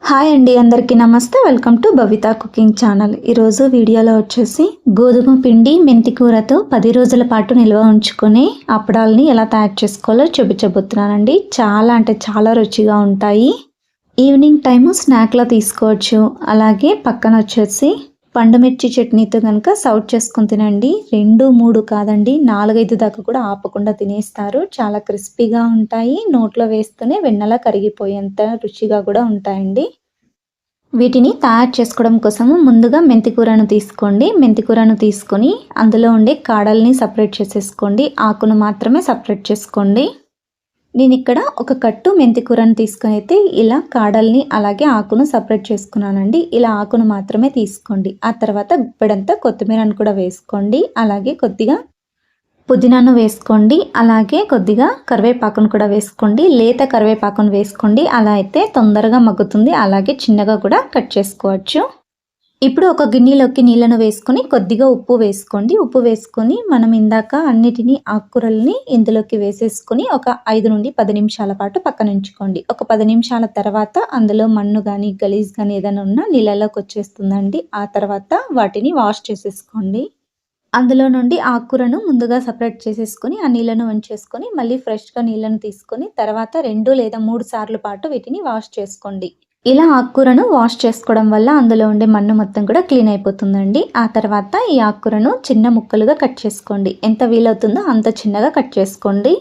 Hi అండి, అందరికీ నమస్తే. Welcome to Bhavita cooking channel. ఈరోజు వీడియోలో వచ్చేసి గోధుమ పిండి మెంతి కూరతో 10 రోజుల పాటు నిల్వ ఉంచుకొని అప్పడాలని ఎలా తయారు చేసుకోవాలో చూపించబోతున్నానండి. చాలా అంటే చాలా రుచిగా ఉంటాయి. ఈవినింగ్ టైము స్నాక్లో తీసుకోవచ్చు. అలాగే పక్కన వచ్చేసి పండుమిర్చి చట్నీతో కనుక సర్వ్ చేసుకొని తినండి. 2, 3 కాదండి, 4, 5 దాకా కూడా ఆపకుండా తినేస్తారు. చాలా క్రిస్పీగా ఉంటాయి. నోట్లో వేస్తూనే వెన్నలా కరిగిపోయేంత రుచిగా కూడా ఉంటాయండి. వీటిని తయారు చేసుకోవడం కోసము ముందుగా మెంతికూరను తీసుకోండి. మెంతికూరను తీసుకొని అందులో ఉండే కాడల్ని సపరేట్ చేసేసుకోండి. ఆకును మాత్రమే సపరేట్ చేసుకోండి. నేను ఇక్కడ ఒక కట్టు మెంతికూరను తీసుకొని అయితే ఇలా కాడల్ని అలాగే ఆకును సపరేట్ చేసుకున్నానండి. ఇలా ఆకును మాత్రమే తీసుకోండి. ఆ తర్వాత గుప్పెడంతా కొత్తిమీరను కూడా వేసుకోండి. అలాగే కొద్దిగా పుదీనాను వేసుకోండి. అలాగే కొద్దిగా కరివేపాకును కూడా వేసుకోండి. లేత కరివేపాకును వేసుకోండి. అలా అయితే తొందరగా మగ్గుతుంది. అలాగే చిన్నగా కూడా కట్ చేసుకోవచ్చు. ఇప్పుడు ఒక గిన్నెలోకి నీళ్ళను వేసుకొని కొద్దిగా ఉప్పు వేసుకోండి. ఉప్పు వేసుకొని మనం ఇందాక అన్నిటినీ ఆకుకూరల్ని ఇందులోకి వేసేసుకొని ఒక 5 నుండి 10 నిమిషాల పాటు పక్కన ఉంచుకోండి. ఒక 10 నిమిషాల తర్వాత అందులో మన్ను కానీ గలీజ్ కానీ ఏదైనా ఉన్నా నీళ్ళలోకి వచ్చేస్తుందండి. ఆ తర్వాత వాటిని వాష్ చేసేసుకోండి. అందులో నుండి ఆకుకూరను ముందుగా సపరేట్ చేసేసుకొని ఆ నీళ్ళను ఉంచేసుకొని మళ్ళీ ఫ్రెష్గా నీళ్ళను తీసుకొని తర్వాత 2 లేదా 3 సార్లు పాటు వీటిని వాష్ చేసుకోండి. ఇలా ఆకుకూరను వాష్ చేసుకోవడం వల్ల అందులో ఉండే మన్ను మొత్తం కూడా క్లీన్ అయిపోతుందండి. ఆ తర్వాత ఈ ఆకుకూరను చిన్న ముక్కలుగా కట్ చేసుకోండి. ఎంత వీలవుతుందో అంత చిన్నగా కట్ చేసుకోండి.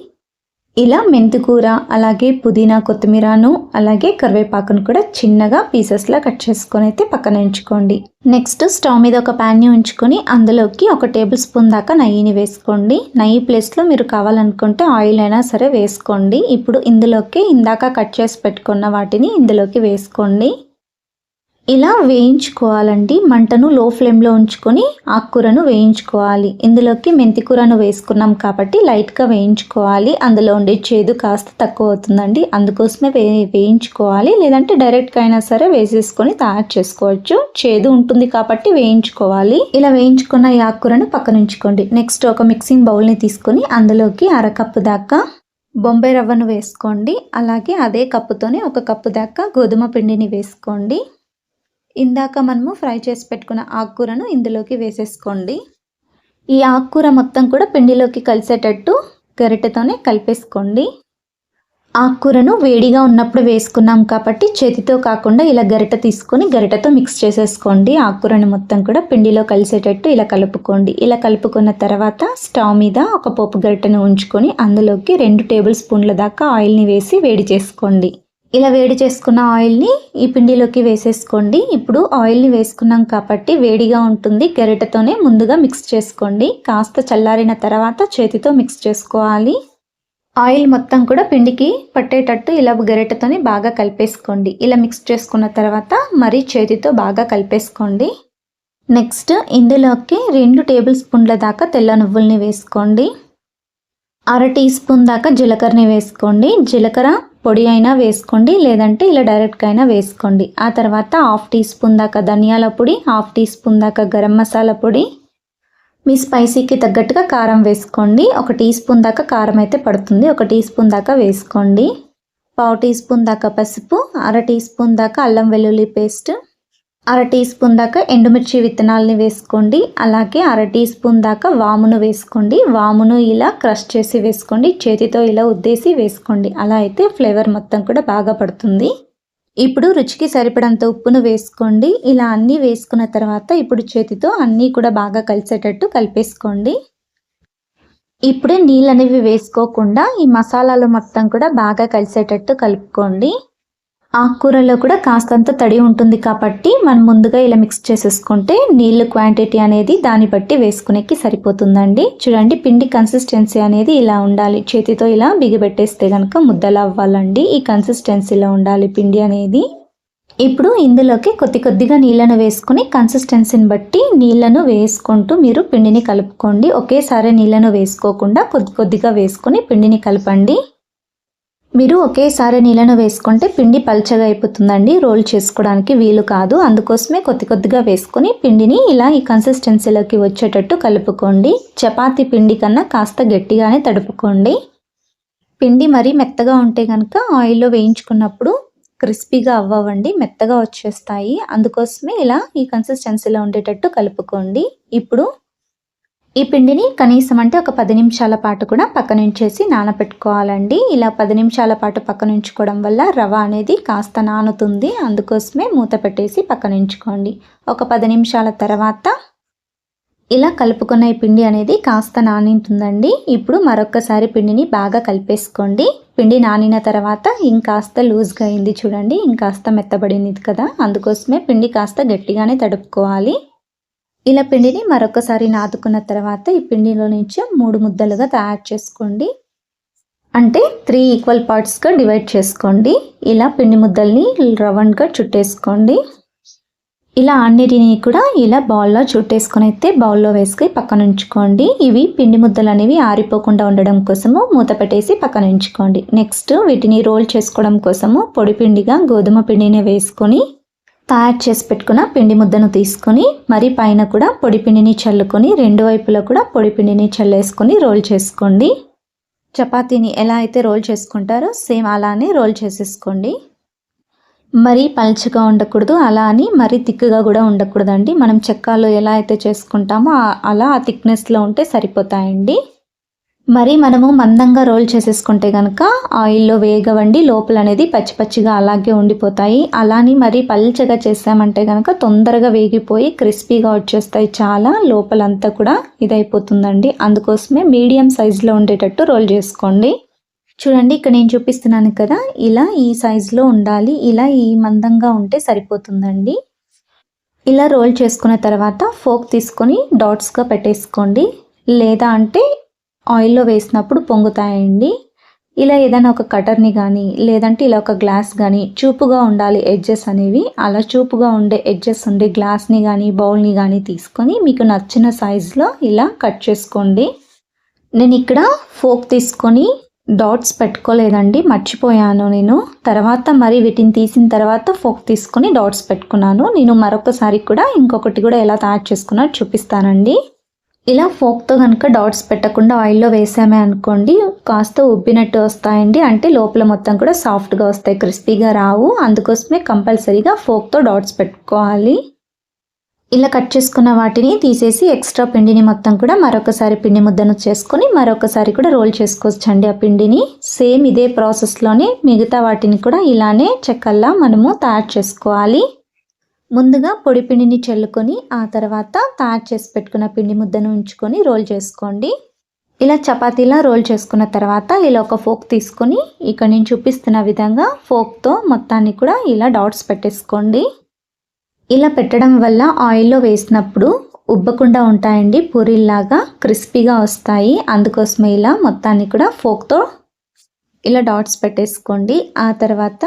ఇలా మెంతికూర అలాగే పుదీనా కొత్తిమీరను అలాగే కరివేపాకును కూడా చిన్నగా పీసెస్లా కట్ చేసుకొని అయితే పక్కన ఉంచుకోండి. నెక్స్ట్ స్టవ్ మీద ఒక ప్యాన్ని ఉంచుకొని అందులోకి 1 టేబుల్ స్పూన్ దాకా నెయ్యిని వేసుకోండి. నెయ్యి ప్లేస్లో మీరు కావాలనుకుంటే ఆయిల్ అయినా సరే వేసుకోండి. ఇప్పుడు ఇందులోకి ఇందాక కట్ చేసి పెట్టుకున్న వాటిని ఇందులోకి వేసుకోండి. ఇలా వేయించుకోవాలండి. మంటను లో ఫ్లేమ్లో ఉంచుకొని ఆకుకూరను వేయించుకోవాలి. ఇందులోకి మెంతికూరను వేసుకున్నాం కాబట్టి లైట్గా వేయించుకోవాలి. అందులో ఉండే చేదు కాస్త తక్కువ అవుతుందండి. అందుకోసమే వేయించుకోవాలి. లేదంటే డైరెక్ట్గా అయినా సరే వేసేసుకొని తయారు చేసుకోవచ్చు. చేదు ఉంటుంది కాబట్టి వేయించుకోవాలి. ఇలా వేయించుకున్న ఈ ఆకుకూరను పక్కన ఉంచుకోండి. నెక్స్ట్ ఒక మిక్సింగ్ బౌల్ని తీసుకొని అందులోకి 1/2 కప్పు దాకా బొంబాయి రవ్వను వేసుకోండి. అలాగే అదే కప్పుతోనే 1 కప్పు దాకా గోధుమ పిండిని వేసుకోండి. ఇందాక మనము ఫ్రై చేసి పెట్టుకున్న ఆకుకూరను ఇందులోకి వేసేసుకోండి. ఈ ఆకుకూర మొత్తం కూడా పిండిలోకి కలిసేటట్టు గరిటెతోనే కలిపేసుకోండి. ఆకుకూరను వేడిగా ఉన్నప్పుడు వేసుకున్నాం కాబట్టి చేతితో కాకుండా ఇలా గరిటె తీసుకొని గరిటెతో మిక్స్ చేసేసుకోండి. ఆకుకూరను మొత్తం కూడా పిండిలో కలిసేటట్టు ఇలా కలుపుకోండి. ఇలా కలుపుకున్న తర్వాత స్టవ్ మీద ఒక పోపు గరిటెను ఉంచుకొని అందులోకి 2 టేబుల్ స్పూన్ల దాకా ఆయిల్ని వేసి వేడి చేసుకోండి. ఇలా వేడి చేసుకున్న ఆయిల్ని ఈ పిండిలోకి వేసేసుకోండి. ఇప్పుడు ఆయిల్ని వేసుకున్నాం కాబట్టి వేడిగా ఉంటుంది. గరిటెతోనే ముందుగా మిక్స్ చేసుకోండి. కాస్త చల్లారిన తర్వాత చేతితో మిక్స్ చేసుకోవాలి. ఆయిల్ మొత్తం కూడా పిండికి పట్టేటట్టు ఇలా గరిటెతోనే బాగా కలిపేసుకోండి. ఇలా మిక్స్ చేసుకున్న తర్వాత మరి చేతితో బాగా కలిపేసుకోండి. నెక్స్ట్ ఇందులోకి 2 టేబుల్ స్పూన్ల దాకా తెల్ల నువ్వుల్ని వేసుకోండి. 1/2 టీ స్పూన్ దాకా జీలకర్రని వేసుకోండి. జీలకర్ర పొడి అయినా వేసుకోండి, లేదంటే ఇలా డైరెక్ట్గా అయినా వేసుకోండి. ఆ తర్వాత 1/2 టీ స్పూన్ దాకా ధనియాల పొడి, 1/2 టీ స్పూన్ దాకా గరం మసాలా పొడి, మీ స్పైసీకి తగ్గట్టుగా కారం వేసుకోండి. 1 టీ స్పూన్ దాకా కారం అయితే పడుతుంది. 1 టీ స్పూన్ దాకా వేసుకోండి. 1/2 టీ స్పూన్ దాకా పసుపు, 1/2 టీ స్పూన్ దాకా అల్లం వెల్లుల్లి పేస్ట్, 1/2 టీ స్పూన్ దాకా ఎండుమిర్చి విత్తనాలని వేసుకోండి. అలాగే 1/2 టీ స్పూన్ దాకా వామును వేసుకోండి. వామును ఇలా క్రష్ చేసి వేసుకోండి. చేతితో ఇలా ఉద్దేసి వేసుకోండి. అలా అయితే ఫ్లేవర్ మొత్తం కూడా బాగా పడుతుంది. ఇప్పుడు రుచికి సరిపడంత ఉప్పును వేసుకోండి. ఇలా అన్నీ వేసుకున్న తర్వాత ఇప్పుడు చేతితో అన్నీ కూడా బాగా కలిసేటట్టు కలిపేసుకోండి. ఇప్పుడే నీళ్ళు అనేవి వేసుకోకుండా ఈ మసాలాలు మొత్తం కూడా బాగా కలిసేటట్టు కలుపుకోండి. ఆకుకూరలో కూడా కాస్తంత తడి ఉంటుంది కాబట్టి మనం ముందుగా ఇలా మిక్స్ చేసేసుకుంటే నీళ్ళు క్వాంటిటీ అనేది దాన్ని బట్టి వేసుకునేకి సరిపోతుందండి. చూడండి, పిండి కన్సిస్టెన్సీ అనేది ఇలా ఉండాలి. చేతితో ఇలా బిగిపెట్టేస్తే కనుక ముద్దలా అవ్వాలండి. ఈ కన్సిస్టెన్సీలో ఉండాలి పిండి అనేది. ఇప్పుడు ఇందులోకి కొద్దిగా నీళ్ళను వేసుకుని కన్సిస్టెన్సీని బట్టి నీళ్ళను వేసుకుంటూ మీరు పిండిని కలుపుకోండి. ఒకేసారి నీళ్ళను వేసుకోకుండా కొద్దిగా వేసుకొని పిండిని కలపండి. మీరు ఒకేసారి నీళ్ళను వేసుకుంటే పిండి పల్చగా అయిపోతుందండి. రోల్ చేసుకోవడానికి వీలు కాదు. అందుకోసమే కొద్దిగా వేసుకొని పిండిని ఇలా ఈ కన్సిస్టెన్సీలోకి వచ్చేటట్టు కలుపుకోండి. చపాతీ పిండి కన్నా కాస్త గట్టిగానే తడుపుకోండి. పిండి మరీ మెత్తగా ఉంటే కనుక ఆయిల్లో వేయించుకున్నప్పుడు క్రిస్పీగా అవ్వవండి, మెత్తగా వచ్చేస్తాయి. అందుకోసమే ఇలా ఈ కన్సిస్టెన్సీలో ఉండేటట్టు కలుపుకోండి. ఇప్పుడు ఈ పిండిని కనీసం అంటే ఒక 10 నిమిషాల పాటు కూడా పక్కనుంచేసి నానబెట్టుకోవాలండి. ఇలా 10 నిమిషాల పాటు పక్కనుంచుకోవడం వల్ల రవ అనేది కాస్త నానుతుంది. అందుకోసమే మూత పెట్టేసి పక్కనుంచుకోండి. ఒక 10 నిమిషాల తర్వాత ఇలా కలుపుకున్న ఈ పిండి అనేది కాస్త నానింటుందండి. ఇప్పుడు మరొక్కసారి పిండిని బాగా కలిపేసుకోండి. పిండి నానిన తర్వాత ఇంకాస్త లూజ్గా అయింది చూడండి, ఇంకాస్త మెత్తబడింది కదా, అందుకోసమే పిండి కాస్త గట్టిగానే తడుపుకోవాలి. ఇలా పిండిని మరొకసారి నాదుకున్న తర్వాత ఈ పిండిలో నుంచి 3 ముద్దలుగా తయారు చేసుకోండి. అంటే 3 ఈక్వల్ పార్ట్స్గా డివైడ్ చేసుకోండి. ఇలా పిండి ముద్దల్ని రౌండ్గా చుట్టేసుకోండి. ఇలా అన్నిటినీ కూడా ఇలా బౌల్లో చుట్టేసుకొని అయితే బౌల్లో వేసుకొని పక్కన ఉంచుకోండి. ఇవి పిండి ముద్దలు అనేవి ఆరిపోకుండా ఉండడం కోసము మూత పెట్టేసి పక్కన ఉంచుకోండి. నెక్స్ట్ వీటిని రోల్ చేసుకోవడం కోసము పొడి పిండిగా గోధుమ పిండిని వేసుకొని తయారు చేసి పెట్టుకున్న పిండి ముద్దను తీసుకొని మరి పైన కూడా పొడి పిండిని చల్లుకొని 2 వైపులా కూడా పొడి పిండిని చల్లేసుకొని రోల్ చేసుకోండి. చపాతీని ఎలా అయితే రోల్ చేసుకుంటారో సేమ్ అలానే రోల్ చేసేసుకోండి. మరీ పల్చగా ఉండకూడదు, అలా అని మరీ థిక్గా కూడా ఉండకూడదండి. మనం చెక్కాలు ఎలా అయితే చేసుకుంటామో అలా ఆ థిక్నెస్లో ఉంటే సరిపోతాయండి. మరి మనము మందంగా రోల్ చేసేసుకుంటే కనుక ఆయిల్లో వేగవండి, లోపల అనేది పచ్చి పచ్చిగా అలాగే ఉండిపోతాయి. అలాని మరీ పల్చగా చేసామంటే కనుక తొందరగా వేగిపోయి క్రిస్పీగా వచ్చేస్తాయి, చాలా లోపలంతా కూడా ఇదైపోతుందండి. అందుకోసమే మీడియం సైజులో ఉండేటట్టు రోల్ చేసుకోండి. చూడండి, ఇక్కడ నేను చూపిస్తున్నాను కదా, ఇలా ఈ సైజులో ఉండాలి. ఇలా ఈ మందంగా ఉంటే సరిపోతుందండి. ఇలా రోల్ చేసుకున్న తర్వాత ఫోక్ తీసుకొని డాట్స్గా పెట్టేసుకోండి, లేదా అంటే ఆయిల్లో వేసినప్పుడు పొంగుతాయండి. ఇలా ఏదైనా ఒక కటర్ని కానీ లేదంటే ఇలా ఒక గ్లాస్ కానీ చూపుగా ఉండాలి ఎడ్జెస్ అనేవి. అలా చూపుగా ఉండే ఎడ్జెస్ ఉండే గ్లాస్ని కానీ బౌల్ని కానీ తీసుకొని మీకు నచ్చిన సైజులో ఇలా కట్ చేసుకోండి. నేను ఇక్కడ ఫోక్ తీసుకొని డాట్స్ పెట్టుకోలేదండి, మర్చిపోయాను నేను. తర్వాత మరి వీటిని తీసిన తర్వాత ఫోక్ తీసుకొని డాట్స్ పెట్టుకున్నాను. నేను మరొకసారి కూడా ఇంకొకటి కూడా ఎలా తయారు చేసుకున్నా చూపిస్తానండి. ఇలా ఫోక్తో కనుక డాట్స్ పెట్టకుండా ఆయిల్లో వేసామే అనుకోండి, కాస్త ఉబ్బినట్టు వస్తాయండి. అంటే లోపల మొత్తం కూడా సాఫ్ట్గా వస్తాయి, క్రిస్పీగా రావు. అందుకోసమే కంపల్సరీగా ఫోక్తో డాట్స్ పెట్టుకోవాలి. ఇలా కట్ చేసుకున్న వాటిని తీసేసి ఎక్స్ట్రా పిండిని మొత్తం కూడా మరొకసారి పిండి ముద్దను చేసుకొని మరొకసారి కూడా రోల్ చేసుకోవచ్చండి. ఆ పిండిని సేమ్ ఇదే ప్రాసెస్లోనే మిగతా వాటిని కూడా ఇలానే చెక్కల్లా మనము తయారు చేసుకోవాలి. ముందుగా పొడి పిండిని చల్లుకొని ఆ తర్వాత తయారు చేసి పెట్టుకున్న పిండి ముద్దను ఉంచుకొని రోల్ చేసుకోండి. ఇలా చపాతీలా రోల్ చేసుకున్న తర్వాత ఇలా ఒక ఫోక్ తీసుకొని ఇక్కడ నేను చూపిస్తున్న విధంగా ఫోక్తో మొత్తాన్ని కూడా ఇలా డాట్స్ పెట్టేసుకోండి. ఇలా పెట్టడం వల్ల ఆయిల్లో వేసినప్పుడు ఉబ్బకుండా ఉంటాయండి, పూరీల్లాగా క్రిస్పీగా వస్తాయి. అందుకోసమే ఇలా మొత్తాన్ని కూడా ఫోక్తో ఇలా డాట్స్ పెట్టేసుకోండి. ఆ తర్వాత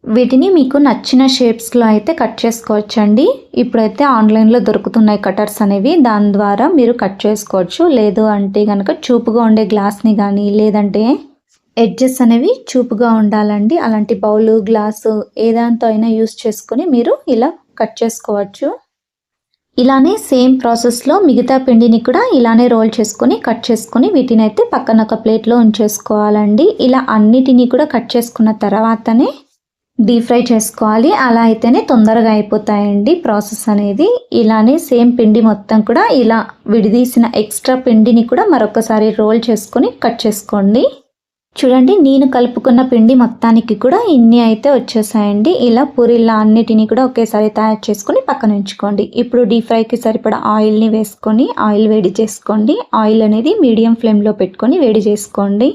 వీటిని మీకు నచ్చిన షేప్స్లో అయితే కట్ చేసుకోవచ్చండి. ఇప్పుడైతే ఆన్లైన్లో దొరుకుతున్నాయి కటర్స్ అనేవి, దాని ద్వారా మీరు కట్ చేసుకోవచ్చు. లేదు అంటే కనుక చూపుగా ఉండే గ్లాస్ని కానీ లేదంటే ఎడ్జెస్ అనేవి చూపుగా ఉండాలండి, అలాంటి బౌలు గ్లాసు ఏదాంతో అయినా యూస్ చేసుకొని మీరు ఇలా కట్ చేసుకోవచ్చు. ఇలానే సేమ్ ప్రాసెస్లో మిగతా పిండిని కూడా ఇలానే రోల్ చేసుకొని కట్ చేసుకొని వీటిని అయితే పక్కన ఒక ప్లేట్లో ఉంచేసుకోవాలండి. ఇలా అన్నిటినీ కూడా కట్ చేసుకున్న తర్వాతనే డీప్ ఫ్రై చేసుకోవాలి. అలా అయితేనే తొందరగా అయిపోతాయండి ప్రాసెస్ అనేది. ఇలానే సేమ్ పిండి మొత్తం కూడా ఇలా విడిదీసిన ఎక్స్ట్రా పిండిని కూడా మరొకసారి రోల్ చేసుకొని కట్ చేసుకోండి. చూడండి, నేను కలుపుకున్న పిండి మొత్తానికి కూడా ఇన్ని అయితే వచ్చేసాయండి. ఇలా పూరీలా అన్నిటినీ కూడా ఒకేసారి తయారు చేసుకొని పక్కన ఉంచుకోండి. ఇప్పుడు డీప్ ఫ్రైకి సరిపడా ఆయిల్ని వేసుకొని ఆయిల్ వేడి చేసుకోండి. ఆయిల్ అనేది మీడియం ఫ్లేమ్లో పెట్టుకొని వేడి చేసుకోండి.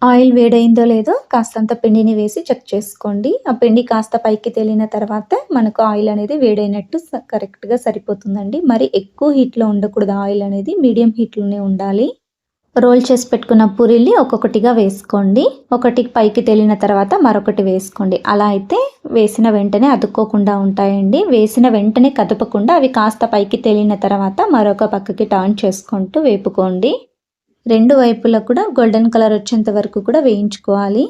ఆయిల్ వేడైందో లేదో కాస్తంత పిండిని వేసి చెక్ చేసుకోండి. ఆ పిండి కాస్త పైకి తేలిన తర్వాత మనకు ఆయిల్ అనేది వేడైనట్టు కరెక్ట్గా సరిపోతుందండి. మరి ఎక్కువ హీట్లో ఉండకూడదు, ఆయిల్ అనేది మీడియం హీట్లోనే ఉండాలి. రోల్ చేసి పెట్టుకున్న పూరీల్ని ఒక్కొక్కటిగా వేసుకోండి. ఒకటి పైకి తేలిన తర్వాత మరొకటి వేసుకోండి. అలా అయితే వేసిన వెంటనే అతుక్కోకుండా ఉంటాయండి. వేసిన వెంటనే కదపకుండా అవి కాస్త పైకి తేలిన తర్వాత మరొక పక్కకి టర్న్ చేసుకుంటూ వేపుకోండి. 2 వైపులా కూడా గోల్డెన్ కలర్ వచ్చేంత వరకు కూడా వేయించుకోవాలి.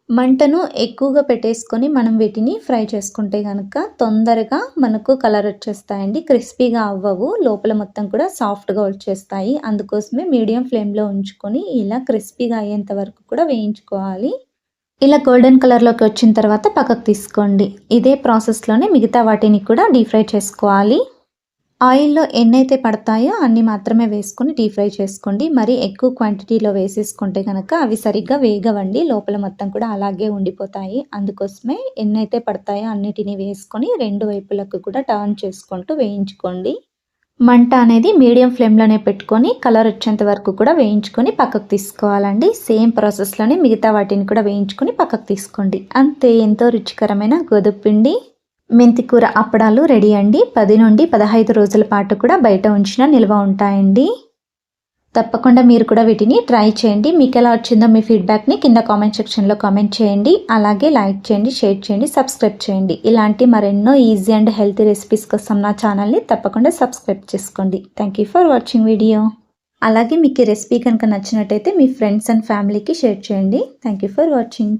మంటను ఎక్కువగా పెట్టేసుకొని మనం వీటిని ఫ్రై చేసుకుంటే కనుక తొందరగా మనకు కలర్ వచ్చేస్తాయండి, క్రిస్పీగా అవ్వవు, లోపల మొత్తం కూడా సాఫ్ట్గా వచ్చేస్తాయి. అందుకోసమే మీడియం ఫ్లేమ్లో ఉంచుకొని ఇలా క్రిస్పీగా అయ్యేంత వరకు కూడా వేయించుకోవాలి. ఇలా గోల్డెన్ కలర్లోకి వచ్చిన తర్వాత పక్కకు తీసుకోండి. ఇదే ప్రాసెస్లోనే మిగతా వాటిని కూడా డీప్ ఫ్రై చేసుకోవాలి. ఆయిల్లో ఎన్నైతే పడతాయో అన్ని మాత్రమే వేసుకొని డీప్ ఫ్రై చేసుకోండి. మరి ఎక్కువ క్వాంటిటీలో వేసేసుకుంటే కనుక అవి సరిగ్గా వేగవండి, లోపల మొత్తం కూడా అలాగే ఉండిపోతాయి. అందుకోసమే ఎన్నైతే పడతాయో అన్నిటిని వేసుకొని రెండు వైపులకు కూడా టర్న్ చేసుకుంటూ వేయించుకోండి. మంట అనేది మీడియం ఫ్లేమ్లోనే పెట్టుకొని కలర్ వచ్చేంత వరకు కూడా వేయించుకొని పక్కకు తీసుకోవాలండి. సేమ్ ప్రాసెస్లోనే మిగతా వాటిని కూడా వేయించుకొని పక్కకు తీసుకోండి. అంతే, ఎంతో రుచికరమైన గోధుమ పిండి మెంతికూర అప్పడాలు రెడీ అండి. 10 నుండి 15 రోజుల పాటు కూడా బయట ఉంచినా నిల్వ ఉంటాయండి. తప్పకుండా మీరు కూడా వీటిని ట్రై చేయండి. మీకు ఎలా వచ్చిందో మీ ఫీడ్బ్యాక్ని కింద కామెంట్ సెక్షన్లో కామెంట్ చేయండి. అలాగే లైక్ చేయండి, షేర్ చేయండి, సబ్స్క్రైబ్ చేయండి. ఇలాంటి మరెన్నో ఈజీ అండ్ హెల్తీ రెసిపీస్ కోసం నా ఛానల్ని తప్పకుండా సబ్స్క్రైబ్ చేసుకోండి. Thank you for watching video. అలాగే మీకు ఈ రెసిపీ కనుక నచ్చినట్టయితే మీ ఫ్రెండ్స్ అండ్ ఫ్యామిలీకి షేర్ చేయండి. Thank you for watching.